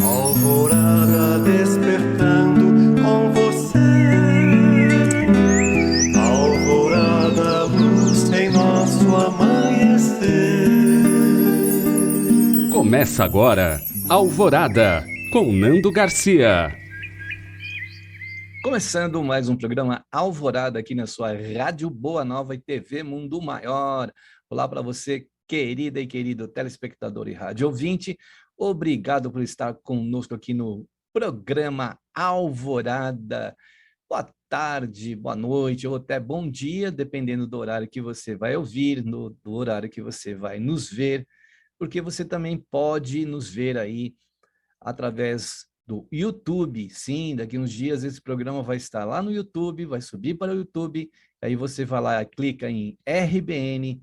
Alvorada despertando com você. Alvorada, luz em nosso amanhecer. Começa agora, Alvorada, com Nando Garcia. Começando mais um programa Alvorada aqui na sua Rádio Boa Nova e TV Mundo Maior. Olá para você, querida e querido telespectador e rádio ouvinte. Obrigado por estar conosco aqui no programa Alvorada. Boa tarde, boa noite ou até bom dia, dependendo do horário que você vai ouvir, do horário que você vai nos ver, porque você também pode nos ver aí através do YouTube. Sim, daqui uns dias esse programa vai estar lá no YouTube, vai subir para o YouTube, aí você vai lá, clica em RBN/TVMM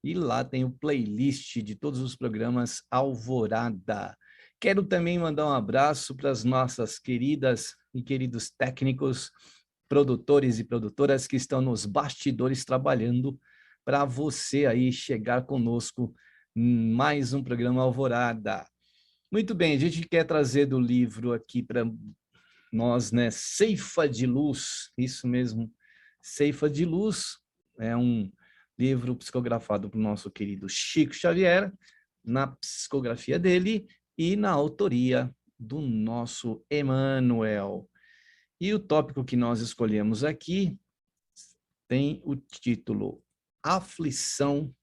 e lá tem o playlist de todos os programas Alvorada. Quero também mandar um abraço para as nossas queridas e queridos técnicos, produtores e produtoras que estão nos bastidores trabalhando para você aí chegar conosco em mais um programa Alvorada. Muito bem, a gente quer trazer do livro aqui para nós, né? Ceifa de Luz, isso mesmo, Ceifa de Luz, é um livro psicografado pelo nosso querido Chico Xavier, na psicografia dele e na autoria do nosso Emmanuel. E o tópico que nós escolhemos aqui tem o título Aflição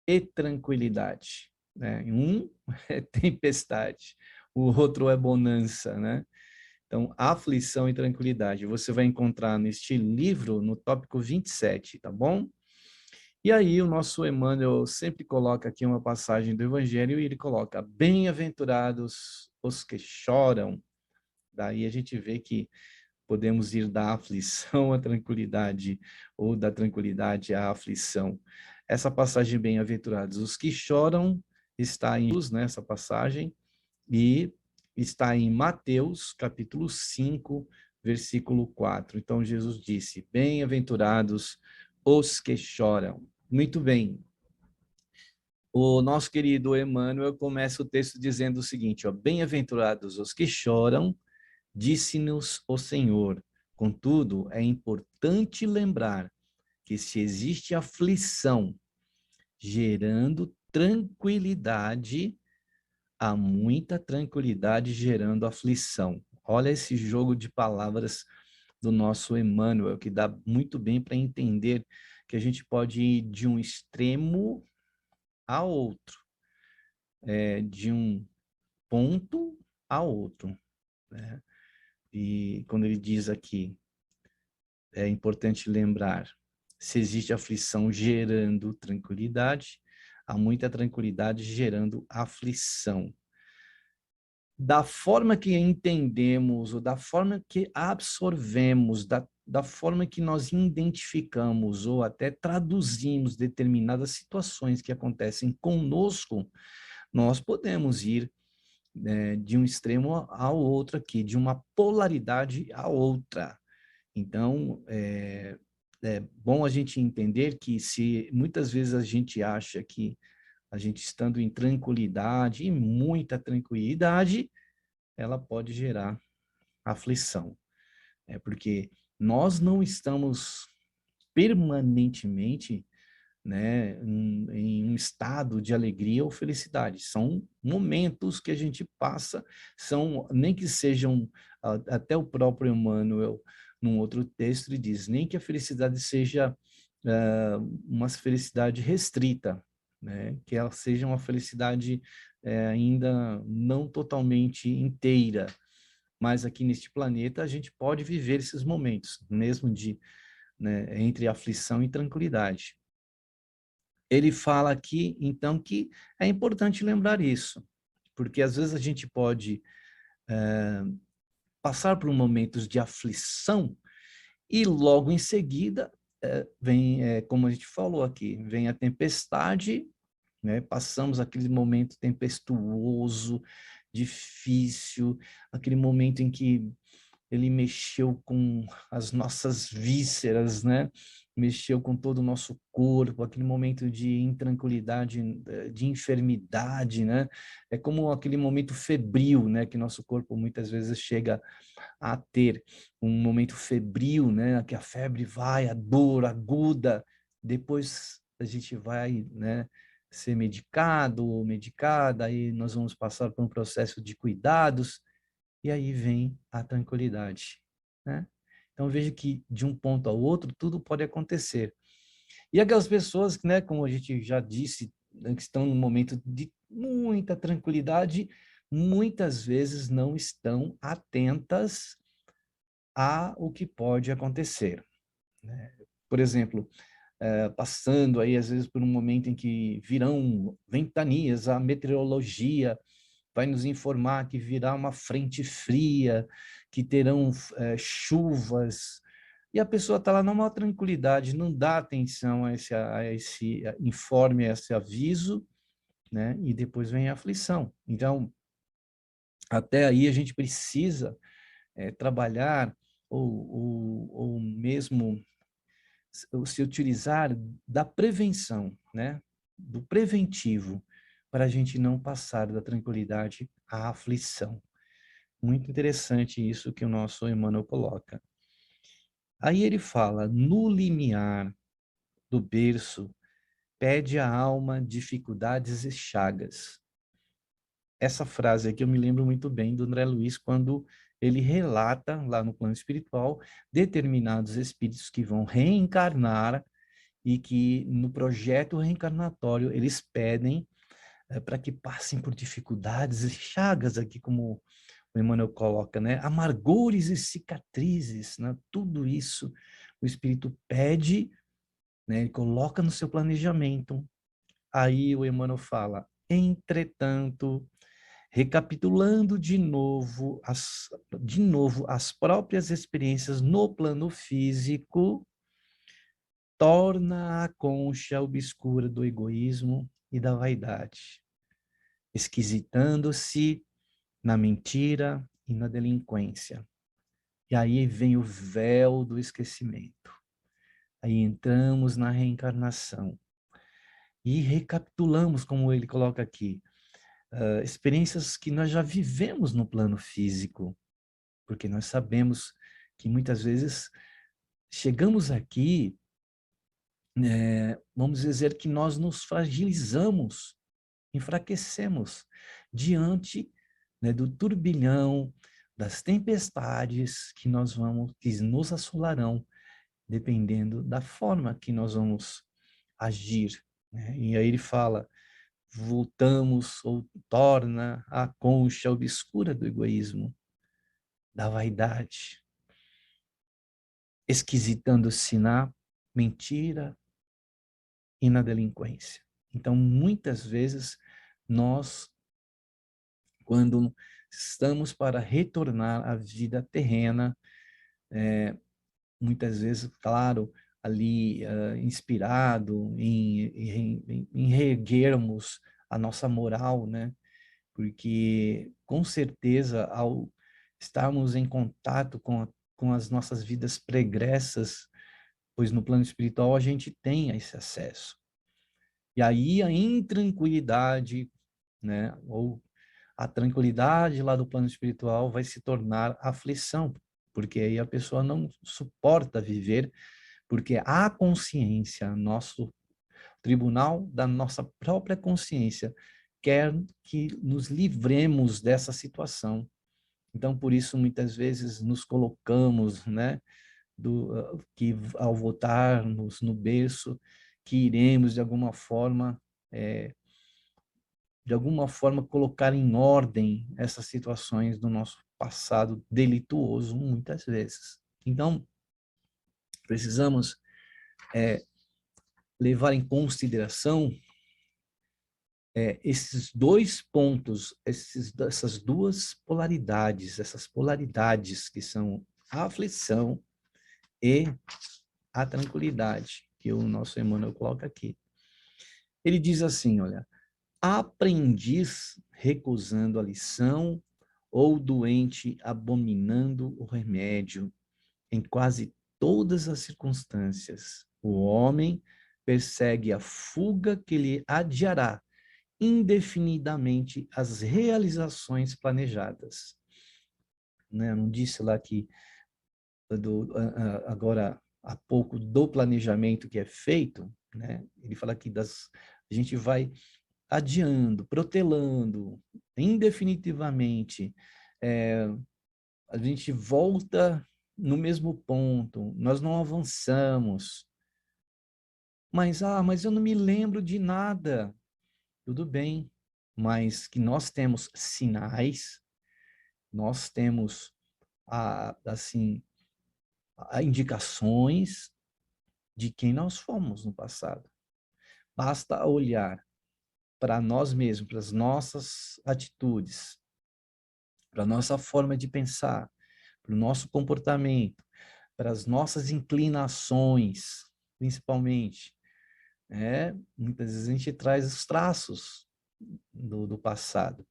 e Tranquilidade. Né? Um é tempestade, o outro é bonança, né? Então, aflição e tranquilidade. Você vai encontrar neste livro, no tópico 27, tá bom? E aí, o nosso Emmanuel sempre coloca aqui uma passagem do Evangelho e ele coloca: bem-aventurados os que choram. Daí a gente vê que podemos ir da aflição à tranquilidade, ou da tranquilidade à aflição. Essa passagem, bem-aventurados os que choram, está em Jesus, nessa passagem, e está em Mateus, capítulo 5, versículo 4. Então, Jesus disse: bem-aventurados os que choram. Muito bem. O nosso querido Emmanuel começa o texto dizendo o seguinte: ó, bem-aventurados os que choram, disse-nos o Senhor. Contudo, é importante lembrar que se existe aflição gerando tranquilidade, há muita tranquilidade gerando aflição. Olha esse jogo de palavras do nosso Emmanuel, que dá muito bem para entender que a gente pode ir de um extremo a outro, de um ponto a outro, né? E quando ele diz aqui, é importante lembrar, se existe aflição gerando tranquilidade, há muita tranquilidade gerando aflição. Da forma que entendemos, ou da forma que absorvemos, da forma que nós identificamos, ou até traduzimos determinadas situações que acontecem conosco, nós podemos ir, né, de um extremo ao outro aqui, de uma polaridade à outra. Então, é bom a gente entender que se muitas vezes a gente acha que a gente estando em tranquilidade, e muita tranquilidade, ela pode gerar aflição. Porque nós não estamos permanentemente, né, em um estado de alegria ou felicidade. São momentos que a gente passa, são, nem que sejam, até o próprio Emmanuel, num outro texto, ele diz, nem que a felicidade seja uma felicidade restrita, né, que ela seja uma felicidade ainda não totalmente inteira, mas aqui neste planeta a gente pode viver esses momentos, mesmo de, né, entre aflição e tranquilidade. Ele fala aqui, então, que é importante lembrar isso, porque às vezes a gente pode passar por momentos de aflição e logo em seguida vem, como a gente falou aqui, vem a tempestade, né? Passamos aquele momento tempestuoso, difícil, aquele momento em que ele mexeu com as nossas vísceras, né? mexeu com todo o nosso corpo, aquele momento de intranquilidade, de enfermidade, né? É como aquele momento febril, né? Que nosso corpo muitas vezes chega a ter um momento febril, né? Que a febre vai, a dor aguda, depois a gente vai, né? Ser medicado ou medicada, aí nós vamos passar por um processo de cuidados, e aí vem a tranquilidade, né? Então veja que de um ponto ao outro tudo pode acontecer. E aquelas pessoas, né, como a gente já disse, né, que estão num momento de muita tranquilidade, muitas vezes não estão atentas a o que pode acontecer, né? Por exemplo, passando aí às vezes por um momento em que virão ventanias, a meteorologia vai nos informar que virá uma frente fria, que terão chuvas, e a pessoa está lá numa tranquilidade, não dá atenção a esse informe, a esse aviso, né? E depois vem a aflição. Então, até aí a gente precisa trabalhar ou mesmo se utilizar da prevenção, né? Do preventivo, para a gente não passar da tranquilidade à aflição. Muito interessante isso que o nosso Emmanuel coloca. Aí ele fala, no limiar do berço, pede a alma dificuldades e chagas. Essa frase aqui eu me lembro muito bem do André Luiz, quando ele relata, lá no plano espiritual, determinados espíritos que vão reencarnar e que no projeto reencarnatório eles pedem para que passem por dificuldades e chagas, aqui como o Emmanuel coloca, né? Amargores e cicatrizes, né? Tudo isso o espírito pede, né? Ele coloca no seu planejamento. Aí o Emmanuel fala, entretanto, recapitulando de novo as próprias experiências no plano físico, torna a concha obscura do egoísmo e da vaidade, esquisitando-se na mentira e na delinquência. E aí vem o véu do esquecimento. Aí entramos na reencarnação e recapitulamos, como ele coloca aqui, experiências que nós já vivemos no plano físico, porque nós sabemos que muitas vezes chegamos aqui, vamos dizer que nós nos fragilizamos, enfraquecemos diante, né, do turbilhão, das tempestades que nos assolarão, dependendo da forma que nós vamos agir, né? E aí ele fala, voltamos ou torna a concha obscura do egoísmo, da vaidade, esquisitando-se na mentira e na delinquência. Então, muitas vezes, nós, quando estamos para retornar à vida terrena, muitas vezes, claro, ali inspirado em reerguermos a nossa moral, né? Porque, com certeza, ao estarmos em contato com as nossas vidas pregressas, pois no plano espiritual a gente tem esse acesso. E aí a intranquilidade, né, ou a tranquilidade lá do plano espiritual vai se tornar aflição, porque aí a pessoa não suporta viver, porque a consciência, nosso tribunal da nossa própria consciência, quer que nos livremos dessa situação. Então, por isso, muitas vezes nos colocamos, né, que ao voltarmos no berço, que iremos de alguma forma colocar em ordem essas situações do nosso passado delituoso, muitas vezes. Então, precisamos levar em consideração esses dois pontos, essas duas polaridades, essas polaridades que são a aflição e a tranquilidade, que o nosso Emmanuel coloca aqui. Ele diz assim, olha, aprendiz recusando a lição ou doente abominando o remédio em quase todas as circunstâncias, O homem persegue a fuga que lhe adiará indefinidamente as realizações planejadas. Né? Não disse lá que agora há pouco do planejamento que é feito, né? Ele fala que a gente vai adiando, protelando indefinitivamente, a gente volta no mesmo ponto, nós não avançamos. Mas eu não me lembro de nada. Tudo bem, mas que nós temos sinais, nós temos assim, indicações de quem nós fomos no passado. Basta olhar para nós mesmos, para as nossas atitudes, para a nossa forma de pensar, para o nosso comportamento, para as nossas inclinações, principalmente. Muitas vezes a gente traz os traços do passado.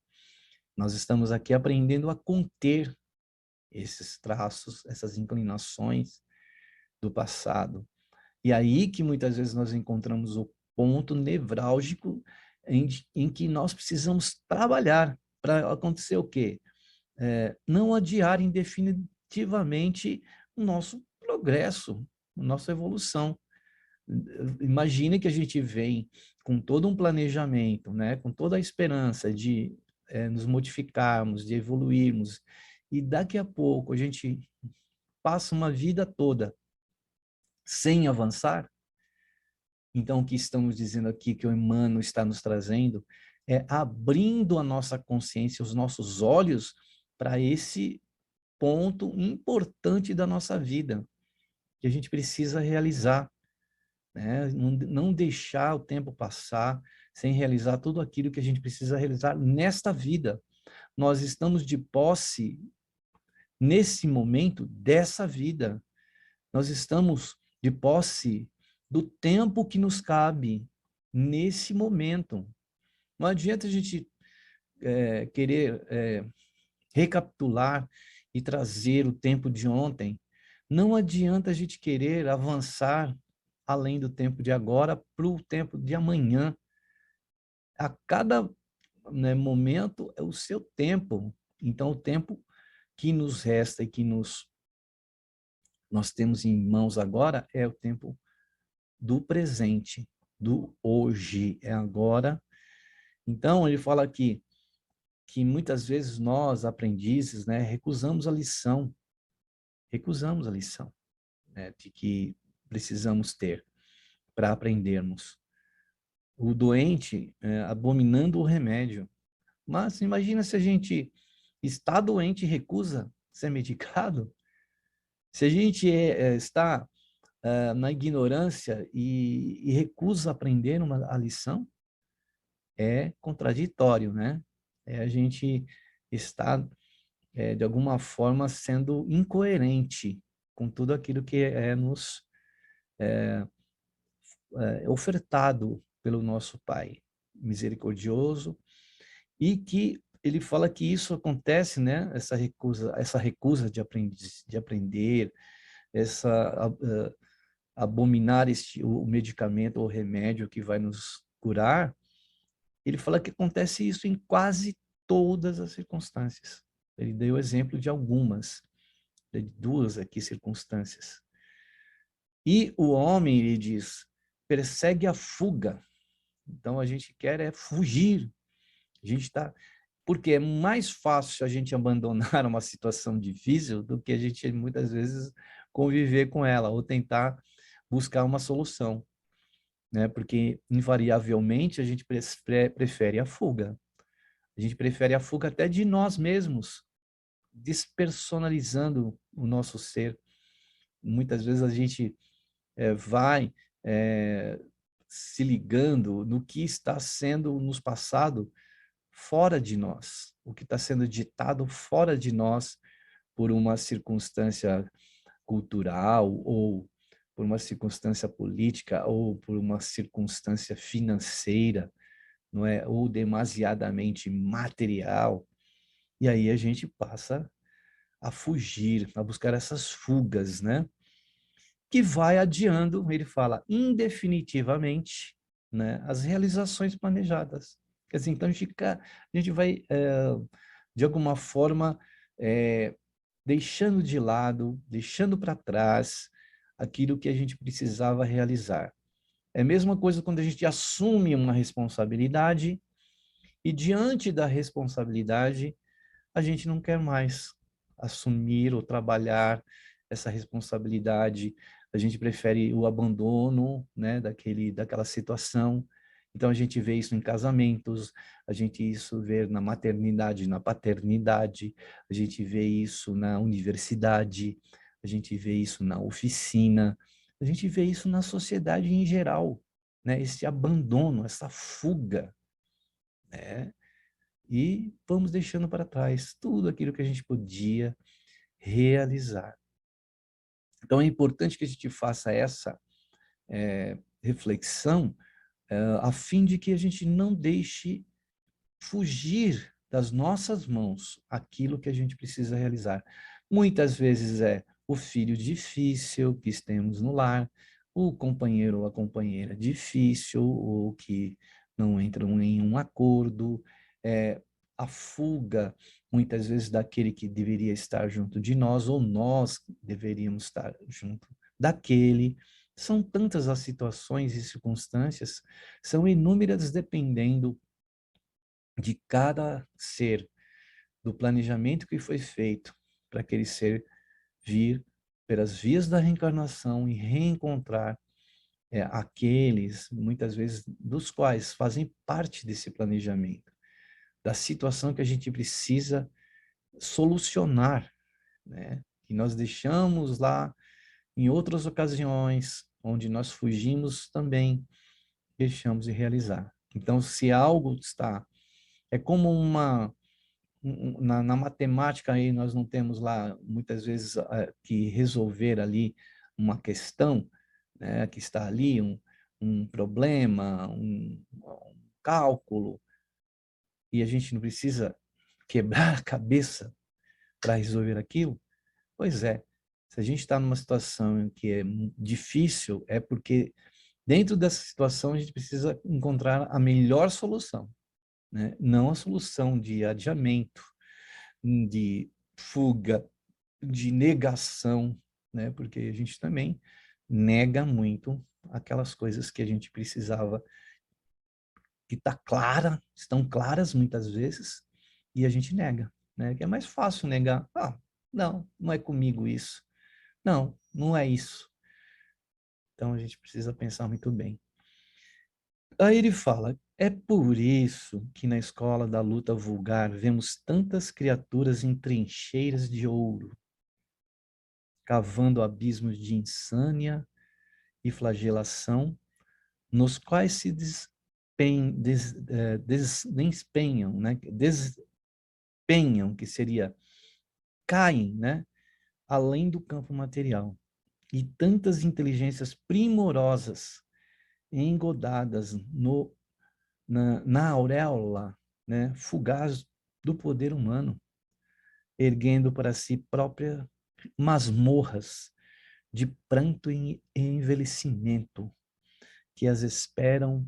Nós estamos aqui aprendendo a conter esses traços, essas inclinações do passado. E aí que muitas vezes nós encontramos o ponto nevrálgico em que nós precisamos trabalhar para acontecer o quê? Não adiar indefinitivamente o nosso progresso, a nossa evolução. Imagine que a gente vem com todo um planejamento, né, com toda a esperança de nos modificarmos, de evoluirmos, e daqui a pouco a gente passa uma vida toda sem avançar. Então, o que estamos dizendo aqui, que o Emmanuel está nos trazendo, é abrindo a nossa consciência, os nossos olhos para esse ponto importante da nossa vida, que a gente precisa realizar, né? Não deixar o tempo passar sem realizar tudo aquilo que a gente precisa realizar nesta vida. Nós estamos de posse, nesse momento, dessa vida. Nós estamos de posse do tempo que nos cabe nesse momento. Não adianta a gente querer recapitular e trazer o tempo de ontem. Não adianta a gente querer avançar além do tempo de agora para o tempo de amanhã. A cada, né, momento é o seu tempo. Então, o tempo que nos resta e que nós temos em mãos agora é o tempo do presente, do hoje, é agora. Então, ele fala aqui que muitas vezes nós, aprendizes, né, recusamos a lição, né, de que precisamos ter para aprendermos. O doente abominando o remédio. Mas imagina se a gente está doente e recusa ser medicado. Se a gente está na ignorância e recusa aprender a lição, é contraditório, né? A gente está, de alguma forma, sendo incoerente com tudo aquilo que nos ofertado pelo nosso Pai misericordioso, e que ele fala que isso acontece, né? Essa recusa de aprender, essa abominar o medicamento ou remédio que vai nos curar. Ele fala que acontece isso em quase todas as circunstâncias. Ele deu o exemplo de algumas, de duas aqui circunstâncias. E o homem, ele diz, persegue a fuga. Então, a gente quer fugir. A gente está... Porque é mais fácil a gente abandonar uma situação difícil do que a gente, muitas vezes, conviver com ela ou tentar buscar uma solução, né? Porque, invariavelmente, a gente prefere a fuga. A gente prefere a fuga até de nós mesmos, despersonalizando o nosso ser. Muitas vezes a gente vai se ligando no que está sendo nos passado fora de nós, o que está sendo ditado fora de nós por uma circunstância cultural ou por uma circunstância política ou por uma circunstância financeira, não é? Ou demasiadamente material. E aí a gente passa a fugir, a buscar essas fugas, né? que vai adiando, ele fala, indefinitivamente, né, as realizações planejadas. Quer dizer, então a gente vai, de alguma forma, deixando de lado, deixando para trás aquilo que a gente precisava realizar. É a mesma coisa quando a gente assume uma responsabilidade e, diante da responsabilidade, a gente não quer mais assumir ou trabalhar essa responsabilidade. A gente prefere o abandono, né, daquela situação. Então, a gente vê isso em casamentos, a gente isso vê na maternidade, na paternidade, a gente vê isso na universidade, a gente vê isso na oficina, a gente vê isso na sociedade em geral, né? Esse abandono, essa fuga, né? E vamos deixando para trás tudo aquilo que a gente podia realizar. Então, é importante que a gente faça essa reflexão, a fim de que a gente não deixe fugir das nossas mãos aquilo que a gente precisa realizar. Muitas vezes é o filho difícil que temos no lar, o companheiro ou a companheira difícil, ou que não entram em um acordo, a fuga, muitas vezes, daquele que deveria estar junto de nós, ou nós deveríamos estar junto daquele. São tantas as situações e circunstâncias, são inúmeras dependendo de cada ser, do planejamento que foi feito para aquele ser vir pelas vias da reencarnação e reencontrar aqueles, muitas vezes, dos quais fazem parte desse planejamento, da situação que a gente precisa solucionar, né? Que nós deixamos lá em outras ocasiões, onde nós fugimos também, deixamos de realizar. Então, se algo está, é como na matemática aí nós não temos lá muitas vezes que resolver ali uma questão, né, que está ali um problema, um cálculo, e a gente não precisa quebrar a cabeça para resolver aquilo. Pois é, se a gente está numa situação que é difícil, é porque dentro dessa situação a gente precisa encontrar a melhor solução, né? Não a solução de adiamento, de fuga, de negação, né? Porque a gente também nega muito aquelas coisas que a gente precisava, que estão claras muitas vezes, e a gente nega, né? Que é mais fácil negar. Não, não é comigo isso. Não, não é isso. Então a gente precisa pensar muito bem. Aí ele fala, é por isso que na escola da luta vulgar vemos tantas criaturas em trincheiras de ouro, cavando abismos de insânia e flagelação, nos quais se despenham, né? Despenham, que seria, caem, né? Além do campo material. E tantas inteligências primorosas engodadas na auréola, né? Fugaz do poder humano, erguendo para si próprias masmorras de pranto e envelhecimento, que as esperam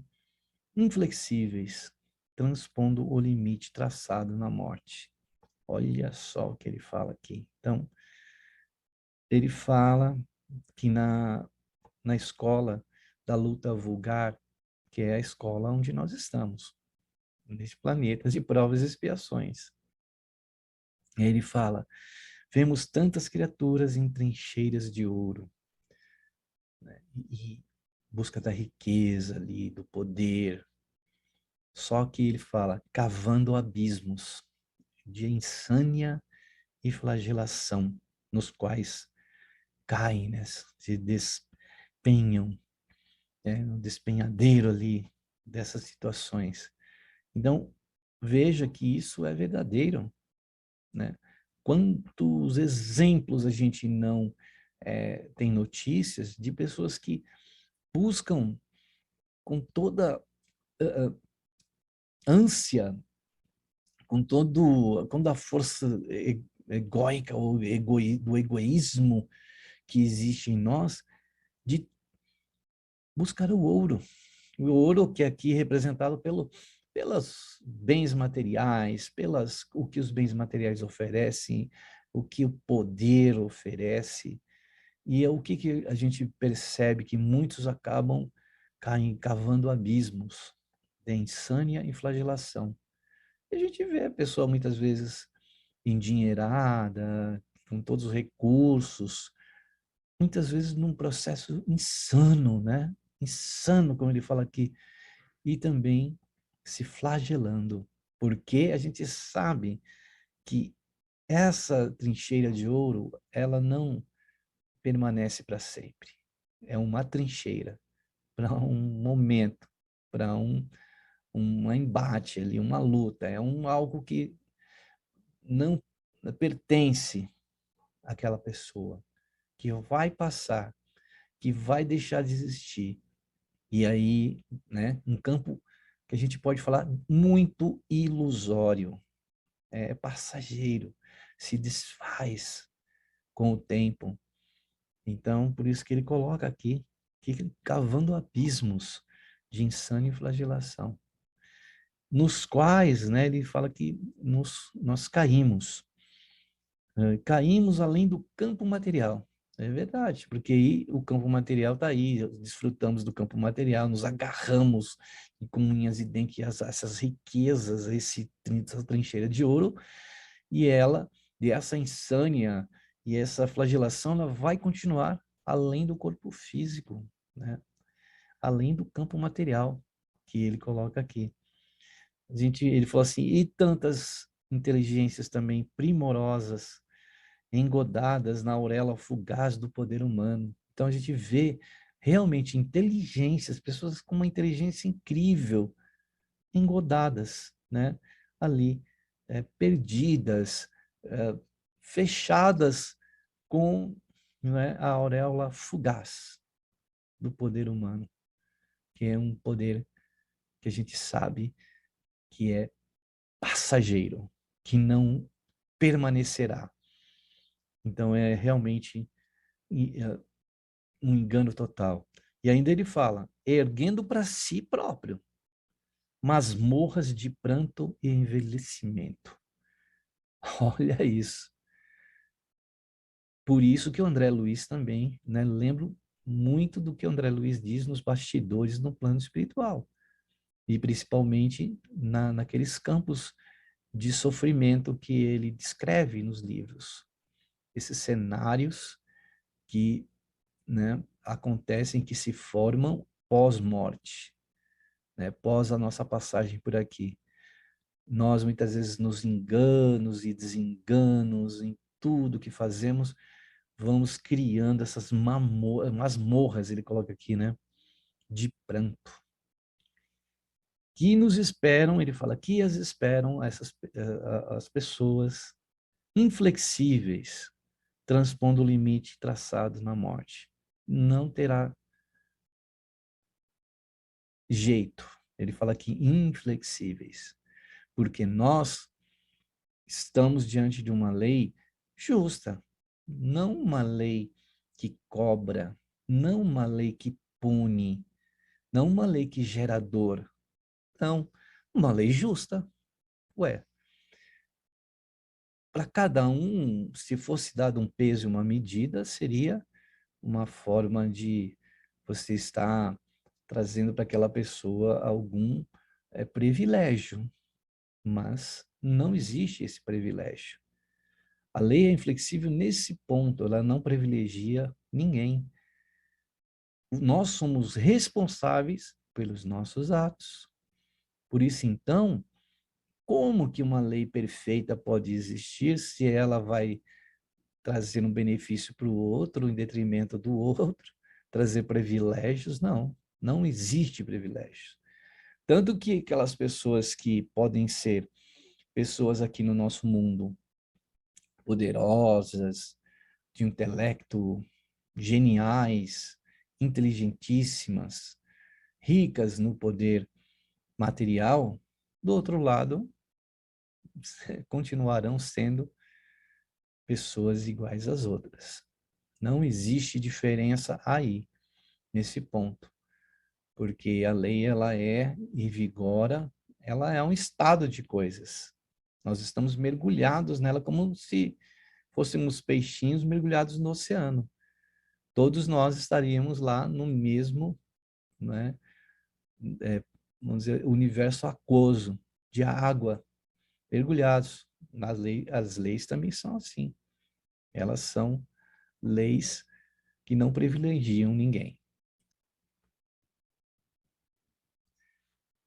inflexíveis, transpondo o limite traçado na morte. Olha só o que ele fala aqui. Então, ele fala que na escola da luta vulgar, que é a escola onde nós estamos, neste planeta de provas e expiações. Ele fala, vemos tantas criaturas em trincheiras de ouro, né? E busca da riqueza ali, do poder. Só que ele fala, cavando abismos de insânia e flagelação, nos quais caem, né? Se despenham, né? No despenhadeiro ali dessas situações. Então, veja que isso é verdadeiro, né? Quantos exemplos a gente não tem notícias de pessoas que buscam com toda ânsia, com toda a força egóica ou do egoísmo que existe em nós, de buscar o ouro. O ouro que é aqui representado pelos bens materiais, o que os bens materiais oferecem, o que o poder oferece. E é o que a gente percebe que muitos acabam cavando abismos de insânia e flagelação. E a gente vê a pessoa muitas vezes endinheirada, com todos os recursos, muitas vezes num processo insano, né? Insano, como ele fala aqui, e também se flagelando, porque a gente sabe que essa trincheira de ouro, ela não permanece para sempre. É uma trincheira para um momento, para um embate ali, uma luta, é algo que não pertence àquela pessoa, que vai passar, que vai deixar de existir. E aí, né, um campo que a gente pode falar muito ilusório, é passageiro, se desfaz com o tempo. Então, por isso que ele coloca aqui, que cavando abismos de insânia e flagelação, nos quais, né, ele fala que nós caímos. Caímos além do campo material. É verdade, porque aí o campo material está aí, desfrutamos do campo material, nos agarramos com unhas e dentes a essas riquezas, essa trincheira de ouro, e essa insânia e essa flagelação, ela vai continuar além do corpo físico, né? Além do campo material que ele coloca aqui. Ele falou assim, e tantas inteligências também primorosas, engodadas na auréola fugaz do poder humano. Então a gente vê realmente inteligências, pessoas com uma inteligência incrível, engodadas, né? Ali, perdidas, fechadas com, né, a auréola fugaz do poder humano, que é um poder que a gente sabe que é passageiro, que não permanecerá. Então é realmente um engano total. E ainda ele fala, erguendo para si próprio masmorras de pranto e envelhecimento. Olha isso. Por isso que o André Luiz também, né, lembro muito do que o André Luiz diz nos bastidores no plano espiritual. E principalmente naqueles campos de sofrimento que ele descreve nos livros. Esses cenários que, né, acontecem, que se formam pós-morte, né, pós a nossa passagem por aqui. Nós, muitas vezes, nos enganos e desenganos em tudo que fazemos, vamos criando essas masmorras, ele coloca aqui, né, de pranto. Que nos esperam, ele fala, que as esperam as pessoas inflexíveis, transpondo o limite traçado na morte. Não terá jeito. Ele fala aqui inflexíveis, porque nós estamos diante de uma lei justa, não uma lei que cobra, não uma lei que pune, não uma lei que gera dor. Não, uma lei justa. Ué, para cada um, se fosse dado um peso e uma medida, seria uma forma de você estar trazendo para aquela pessoa algum privilégio, mas não existe esse privilégio. A lei é inflexível nesse ponto, ela não privilegia ninguém. Nós somos responsáveis pelos nossos atos. Por isso, então, como que uma lei perfeita pode existir se ela vai trazer um benefício para o outro em detrimento do outro, trazer privilégios? Não, não existe privilégio. Tanto que aquelas pessoas que podem ser pessoas aqui no nosso mundo poderosas, de intelecto, geniais, inteligentíssimas, ricas no poder material, do outro lado, continuarão sendo pessoas iguais às outras. Não existe diferença aí. nesse ponto, porque a lei, ela é e vigora, ela é um estado de coisas. Nós estamos mergulhados nela como se fôssemos peixinhos mergulhados no oceano. Todos nós estaríamos lá no mesmo, né, vamos dizer, universo aquoso, de água, mergulhados. As leis também são assim. Elas são leis que não privilegiam ninguém.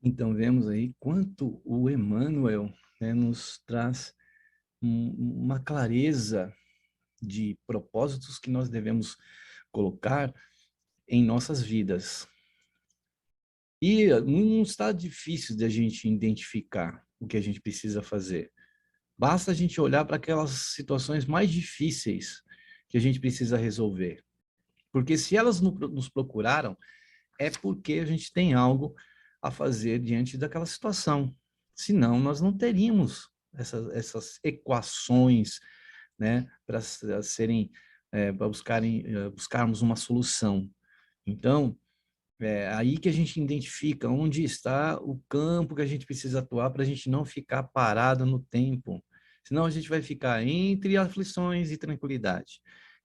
Então, vemos aí quanto o Emmanuel, né, nos traz uma clareza de propósitos que nós devemos colocar em nossas vidas. E não está difícil de a gente identificar o que a gente precisa fazer. Basta a gente olhar para aquelas situações mais difíceis que a gente precisa resolver. Porque se elas nos procuraram, é porque a gente tem algo a fazer diante daquela situação. Senão, nós não teríamos essas equações, né, para serem, para buscarmos uma solução. Então, é aí que a gente identifica onde está o campo que a gente precisa atuar para a gente não ficar parado no tempo. Senão a gente vai ficar entre aflições e tranquilidade.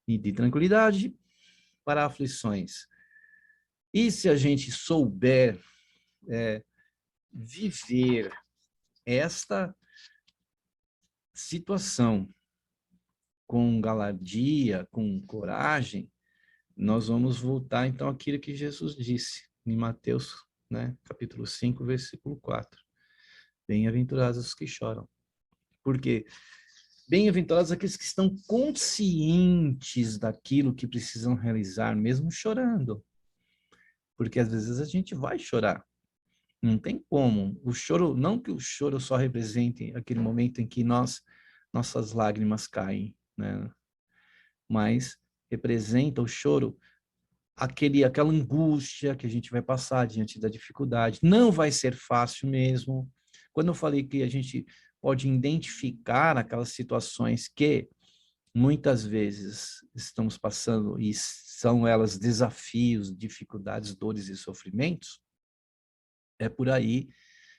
E de tranquilidade para aflições. E se a gente souber viver esta situação com galardia, com coragem, nós vamos voltar então àquilo que Jesus disse em Mateus, né, capítulo 5, versículo 4. Bem-aventurados os que choram. Porque bem-aventurados aqueles que estão conscientes daquilo que precisam realizar, mesmo chorando. Porque às vezes a gente vai chorar. Não tem como. O choro, não que o choro só represente aquele momento em que nossas lágrimas caem, né? Mas representa o choro aquela angústia que a gente vai passar diante da dificuldade. Não vai ser fácil mesmo. Quando eu falei que a gente pode identificar aquelas situações que muitas vezes estamos passando e são elas desafios, dificuldades, dores e sofrimentos, é por aí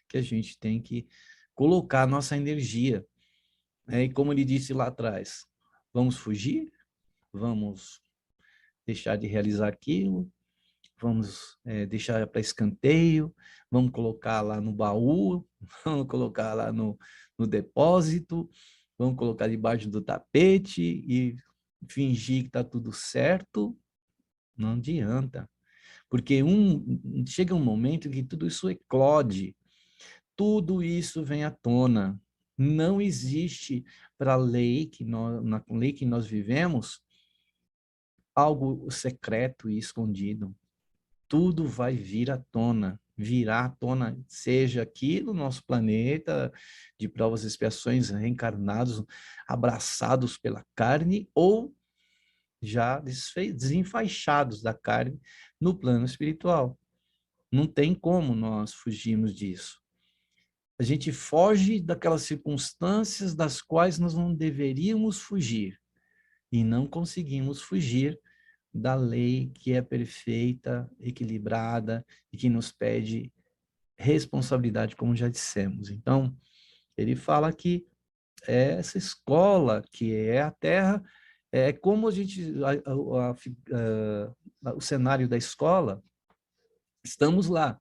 que a gente tem que colocar a nossa energia. Né? E como ele disse lá atrás, vamos fugir? Vamos deixar de realizar aquilo? Vamos deixar para escanteio? Vamos colocar lá no baú? Vamos colocar lá no depósito? Vamos colocar debaixo do tapete e fingir que está tudo certo? Não adianta. Porque chega um momento em que tudo isso eclode, tudo isso vem à tona. Não existe para a lei na lei que nós vivemos algo secreto e escondido. Tudo vai vir à tona, virá à tona, seja aqui no nosso planeta, de provas e expiações, reencarnados, abraçados pela carne, ou já desenfaixados da carne no plano espiritual. Não tem como nós fugirmos disso. A gente foge daquelas circunstâncias das quais nós não deveríamos fugir e não conseguimos fugir da lei que é perfeita, equilibrada e que nos pede responsabilidade, como já dissemos. Então, ele fala que essa escola que é a Terra é como a gente o cenário da escola. Estamos lá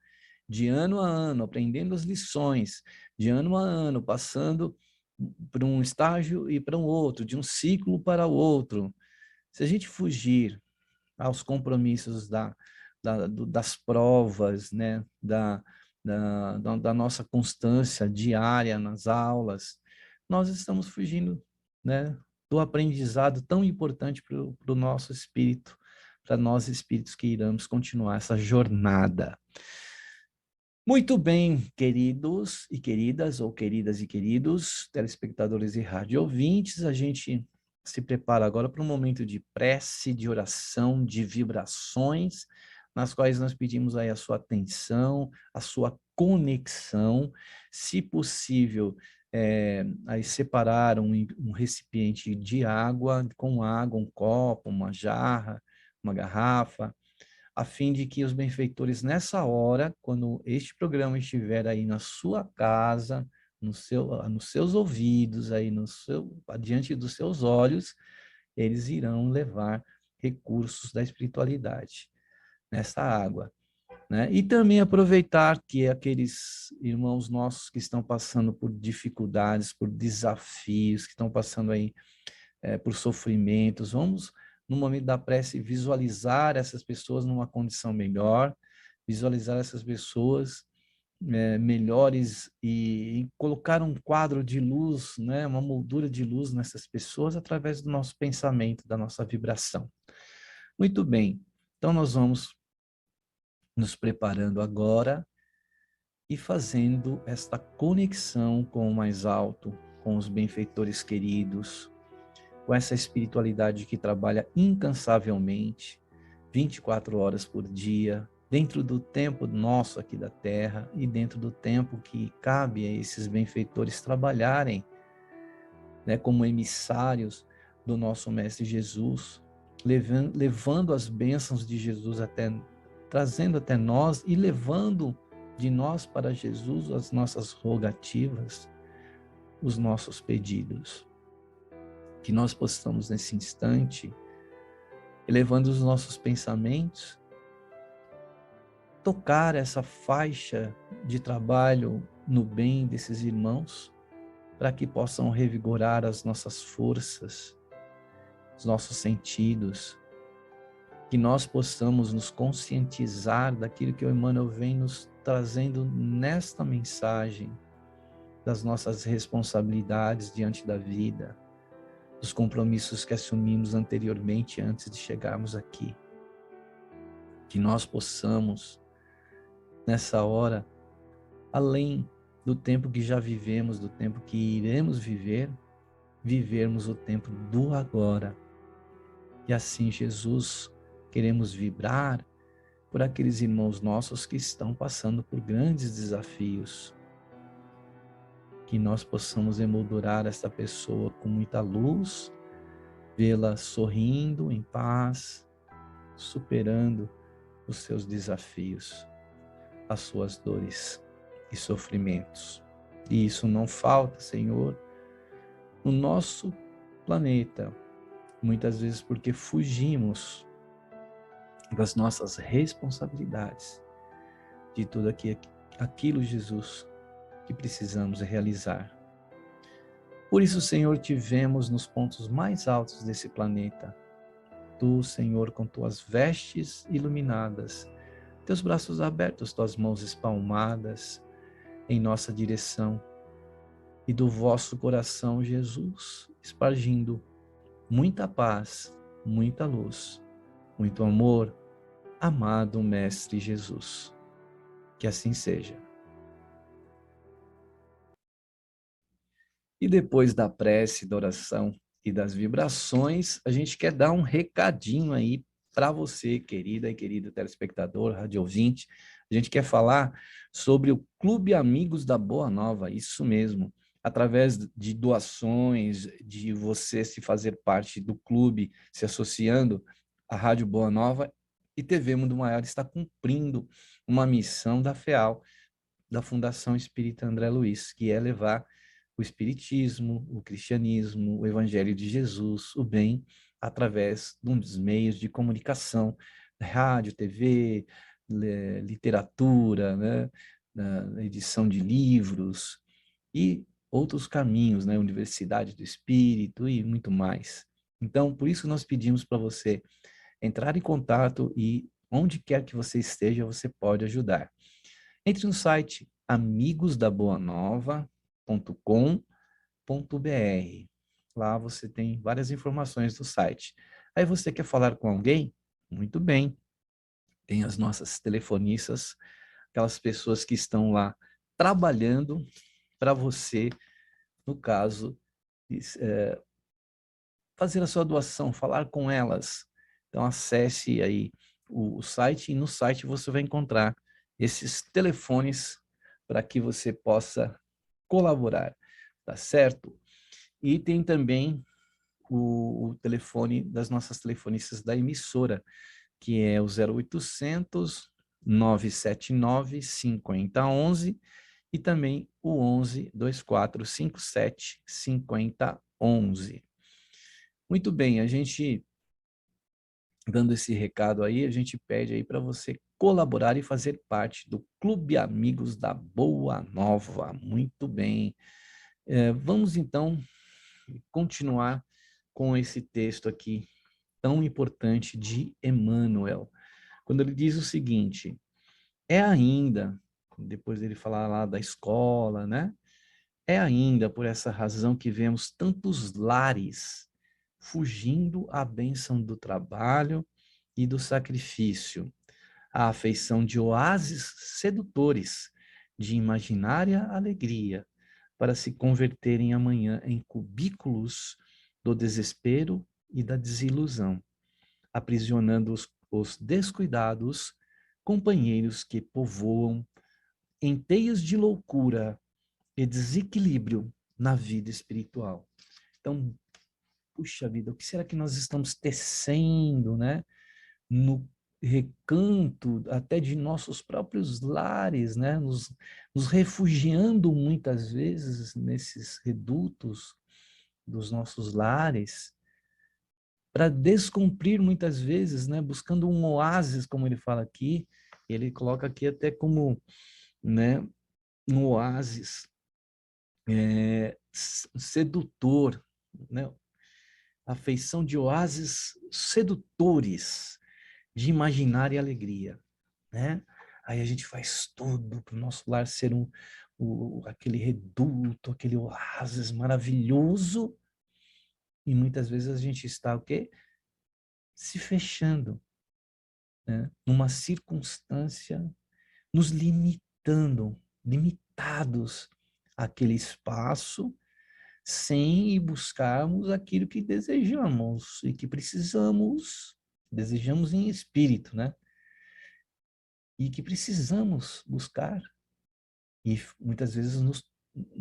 de ano a ano, aprendendo as lições, de ano a ano, passando por um estágio e para um outro, de um ciclo para o outro. Se a gente fugir aos compromissos das provas, né, da nossa constância diária nas aulas, nós estamos fugindo, né, do aprendizado tão importante para o nosso espírito, para nós espíritos que iremos continuar essa jornada. Muito bem, queridos e queridas, ou queridas e queridos, telespectadores e rádio ouvintes, a gente se prepara agora para um momento de prece, de oração, de vibrações, nas quais nós pedimos aí a sua atenção, a sua conexão, se possível, aí separar um recipiente de água, com água, um copo, uma jarra, uma garrafa, a fim de que os benfeitores, nessa hora, quando este programa estiver aí na sua casa, nos seus ouvidos, aí diante dos seus olhos, eles irão levar recursos da espiritualidade nessa água, né? E também aproveitar que aqueles irmãos nossos que estão passando por dificuldades, por desafios, que estão passando aí por sofrimentos, vamos, no momento da prece, visualizar essas pessoas numa condição melhor, visualizar essas pessoas melhores e colocar um quadro de luz, né, uma moldura de luz nessas pessoas através do nosso pensamento, da nossa vibração. Muito bem, então nós vamos nos preparando agora e fazendo esta conexão com o mais alto, com os benfeitores queridos, com essa espiritualidade que trabalha incansavelmente, 24 horas por dia, dentro do tempo nosso aqui da Terra e dentro do tempo que cabe a esses benfeitores trabalharem, né, como emissários do nosso Mestre Jesus, levando as bênçãos de Jesus trazendo até nós e levando de nós para Jesus as nossas rogativas, os nossos pedidos. Que nós possamos nesse instante, elevando os nossos pensamentos, tocar essa faixa de trabalho no bem desses irmãos, para que possam revigorar as nossas forças, os nossos sentidos, que nós possamos nos conscientizar daquilo que o Emmanuel vem nos trazendo nesta mensagem, das nossas responsabilidades diante da vida, dos compromissos que assumimos anteriormente antes de chegarmos aqui. Que nós possamos, nessa hora, além do tempo que já vivemos, do tempo que iremos viver, vivermos o tempo do agora. E assim, Jesus, queremos vibrar por aqueles irmãos nossos que estão passando por grandes desafios. Que nós possamos emoldurar esta pessoa com muita luz, vê-la sorrindo em paz, superando os seus desafios, as suas dores e sofrimentos. E isso não falta, Senhor, no nosso planeta, muitas vezes porque fugimos das nossas responsabilidades, de tudo aquilo, Jesus, que precisamos realizar. Por isso, Senhor, te vemos nos pontos mais altos desse planeta. Tu, Senhor, com tuas vestes iluminadas, teus braços abertos, tuas mãos espalmadas em nossa direção, e do vosso coração, Jesus, espargindo muita paz, muita luz, muito amor, amado Mestre Jesus. Que assim seja. E depois da prece, da oração e das vibrações, a gente quer dar um recadinho aí para você, querida e querido telespectador, rádio ouvinte. A gente quer falar sobre o Clube Amigos da Boa Nova, isso mesmo. Através de doações, de você se fazer parte do clube, se associando à Rádio Boa Nova, e TV Mundo Maior está cumprindo uma missão da FEAL, da Fundação Espírita André Luiz, que é levar o espiritismo, o cristianismo, o evangelho de Jesus, o bem, através de um dos meios de comunicação, rádio, TV, literatura, né, edição de livros e outros caminhos, né, Universidade do Espírito e muito mais. Então, por isso nós pedimos para você entrar em contato e onde quer que você esteja, você pode ajudar. Entre no site amigosdaboanova.com.br. Lá você tem várias informações do site. Aí você quer falar com alguém? Muito bem. Tem as nossas telefonistas, aquelas pessoas que estão lá trabalhando para você, no caso, fazer a sua doação, falar com elas. Então acesse aí o site e no site você vai encontrar esses telefones para que você possa colaborar, tá certo? E tem também o telefone das nossas telefonistas da emissora, que é o 0800 979 5011 e também o 11 2457 5011. Muito bem, a gente dando esse recado aí, a gente pede aí para você colaborar e fazer parte do Clube Amigos da Boa Nova. Muito bem. Vamos então continuar com esse texto aqui tão importante de Emmanuel, quando ele diz o seguinte: é ainda, depois dele falar lá da escola, né? É ainda por essa razão que vemos tantos lares fugindo à bênção do trabalho e do sacrifício, à afeição de oásis sedutores, de imaginária alegria, para se converterem amanhã em cubículos do desespero e da desilusão, aprisionando os descuidados companheiros que povoam em teias de loucura e desequilíbrio na vida espiritual. Então, puxa vida, o que será que nós estamos tecendo, né? No recanto até de nossos próprios lares, né? Nos refugiando muitas vezes nesses redutos dos nossos lares, para descumprir muitas vezes, né? Buscando um oásis, como ele fala aqui, ele coloca aqui até como, né? Um oásis sedutor, né? Afeição de oásis sedutores, de imaginária e alegria, né? Aí a gente faz tudo para o nosso lar ser aquele reduto, aquele oásis maravilhoso, e muitas vezes a gente está o quê? Se fechando, né? Numa circunstância, nos limitados àquele espaço, sem ir buscarmos aquilo que desejamos e que desejamos em espírito, né? E que precisamos buscar. E muitas vezes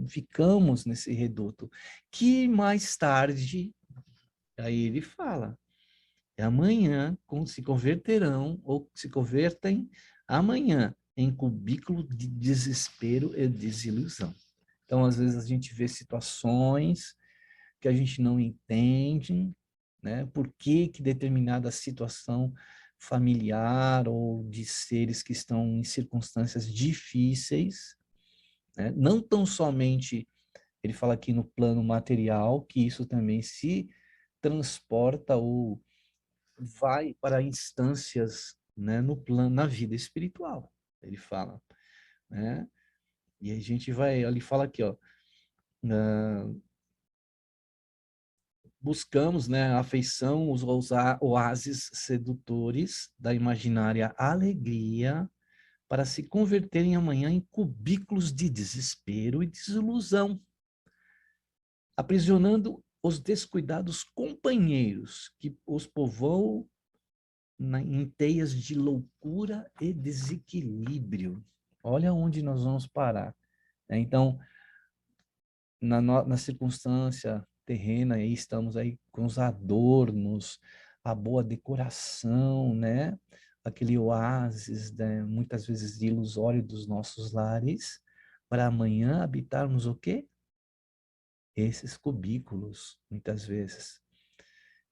ficamos nesse reduto, que mais tarde, aí ele fala, amanhã se converterão, ou se convertem amanhã, em cubículo de desespero e desilusão. Então, às vezes, a gente vê situações que a gente não entende, né? Por que determinada situação familiar ou de seres que estão em circunstâncias difíceis, né? Não tão somente, ele fala aqui no plano material, que isso também se transporta ou vai para instâncias, né, no plano, na vida espiritual, ele fala, né? E a gente vai, ele fala aqui, ó, buscamos, né, a afeição, os oásis sedutores da imaginária alegria para se converterem amanhã em cubículos de desespero e desilusão, aprisionando os descuidados companheiros que os povoam em teias de loucura e desequilíbrio. Olha onde nós vamos parar, né? Então, na circunstância terrena, aí estamos aí com os adornos, a boa decoração, né? Aquele oásis, né? Muitas vezes ilusório dos nossos lares, para amanhã habitarmos o quê? Esses cubículos, muitas vezes.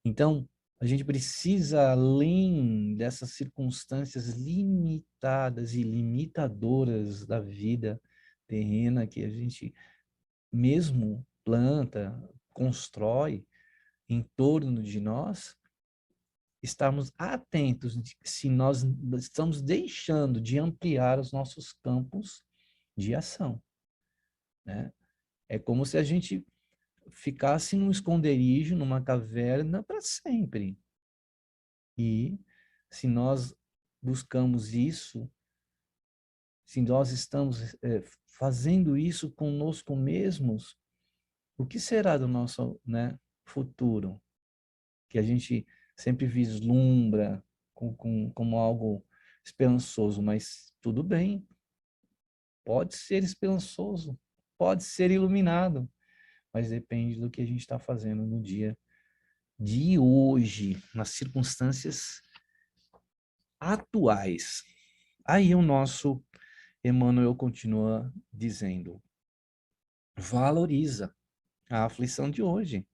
Então, a gente precisa, além dessas circunstâncias limitadas e limitadoras da vida terrena, que a gente mesmo planta, constrói em torno de nós, estarmos atentos de se nós estamos deixando de ampliar os nossos campos de ação, né? É como se a gente ficasse num esconderijo, numa caverna para sempre. E se nós buscamos isso, se nós estamos fazendo isso conosco mesmos, o que será do nosso, né, futuro? Que a gente sempre vislumbra como algo esperançoso, mas tudo bem, pode ser esperançoso, pode ser iluminado, mas depende do que a gente está fazendo no dia de hoje, nas circunstâncias atuais. Aí o nosso Emmanuel continua dizendo: valoriza a aflição de hoje,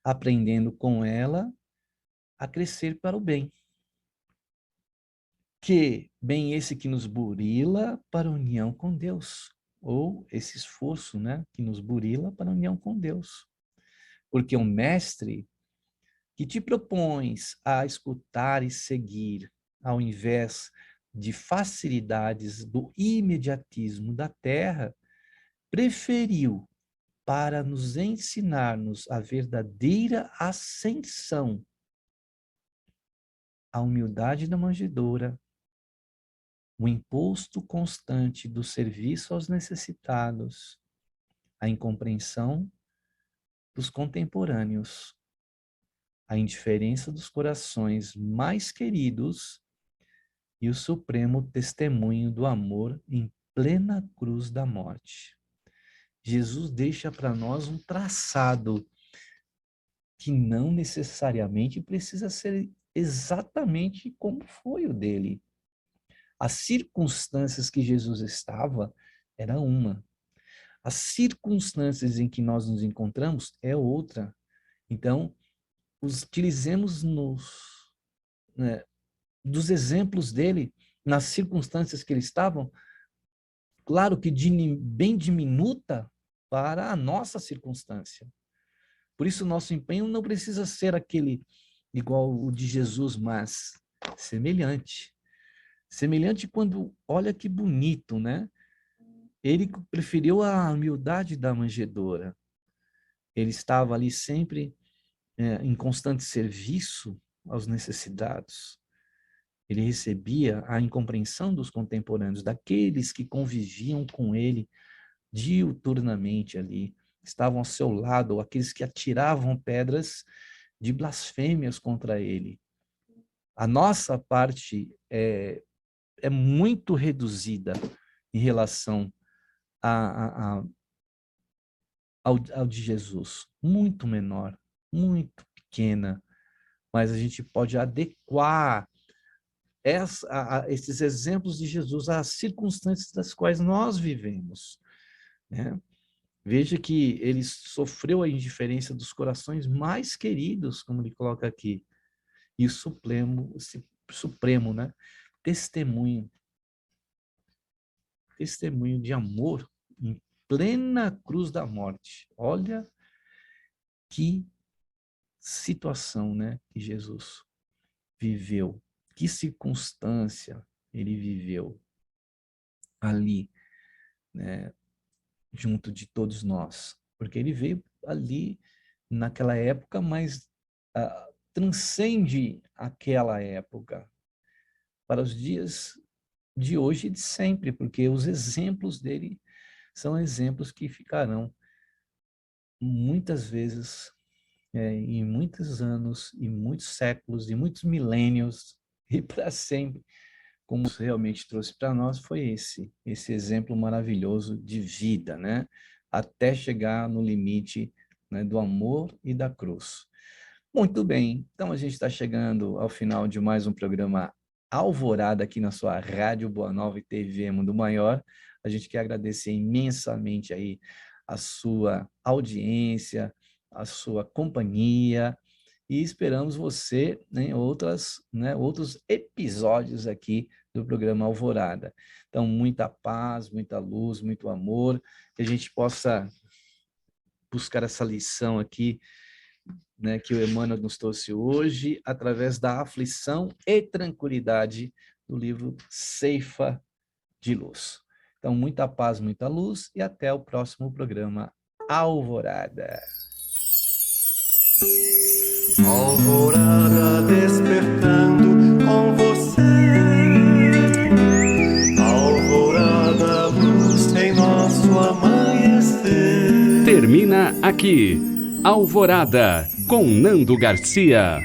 aprendendo com ela a crescer para o bem. Que bem esse que nos burila para a união com Deus, ou esse esforço, né, que nos burila para a união com Deus. Porque o mestre que te propões a escutar e seguir, ao invés de facilidades do imediatismo da terra, preferiu para nos ensinar-nos a verdadeira ascensão, a humildade da manjedoura, o imposto constante do serviço aos necessitados, a incompreensão dos contemporâneos, a indiferença dos corações mais queridos e o supremo testemunho do amor em plena cruz da morte. Jesus deixa para nós um traçado que não necessariamente precisa ser exatamente como foi o dele. As circunstâncias que Jesus estava era uma. As circunstâncias em que nós nos encontramos é outra. Então, utilizemos dos exemplos dele, nas circunstâncias que ele estava, claro que bem diminuta para a nossa circunstância. Por isso, o nosso empenho não precisa ser aquele igual o de Jesus, mas semelhante. Semelhante quando, olha que bonito, né? Ele preferiu a humildade da manjedoura. Ele estava ali sempre em constante serviço aos necessitados. Ele recebia a incompreensão dos contemporâneos, daqueles que conviviam com ele diuturnamente ali, estavam ao seu lado, aqueles que atiravam pedras de blasfêmias contra ele. A nossa parte é muito reduzida em relação ao de Jesus, muito menor, muito pequena, mas a gente pode adequar esses exemplos de Jesus às circunstâncias das quais nós vivemos, né? Veja que ele sofreu a indiferença dos corações mais queridos, como ele coloca aqui, e o supremo, né? Testemunho de amor em plena cruz da morte. Olha que situação, né, que Jesus viveu, que circunstância ele viveu ali, né, junto de todos nós, porque ele veio ali naquela época, mas transcende aquela época para os dias de hoje e de sempre, porque os exemplos dele são exemplos que ficarão muitas vezes, em muitos anos, e muitos séculos, e muitos milênios, e para sempre. Como realmente trouxe para nós foi esse exemplo maravilhoso de vida, né? Até chegar no limite, né, do amor e da cruz. Muito bem, então a gente está chegando ao final de mais um programa Alvorada aqui na sua Rádio Boa Nova e TV Mundo Maior. A gente quer agradecer imensamente aí a sua audiência, a sua companhia, e esperamos você em outros episódios aqui do programa Alvorada. Então, muita paz, muita luz, muito amor, que a gente possa buscar essa lição aqui, né, que o Emmanuel nos trouxe hoje, através da aflição e tranquilidade do livro Ceifa de Luz. Então, muita paz, muita luz, e até o próximo programa Alvorada. Alvorada despertando com você, alvorada, luz em nosso amanhecer. Termina aqui, Alvorada, com Nando Garcia.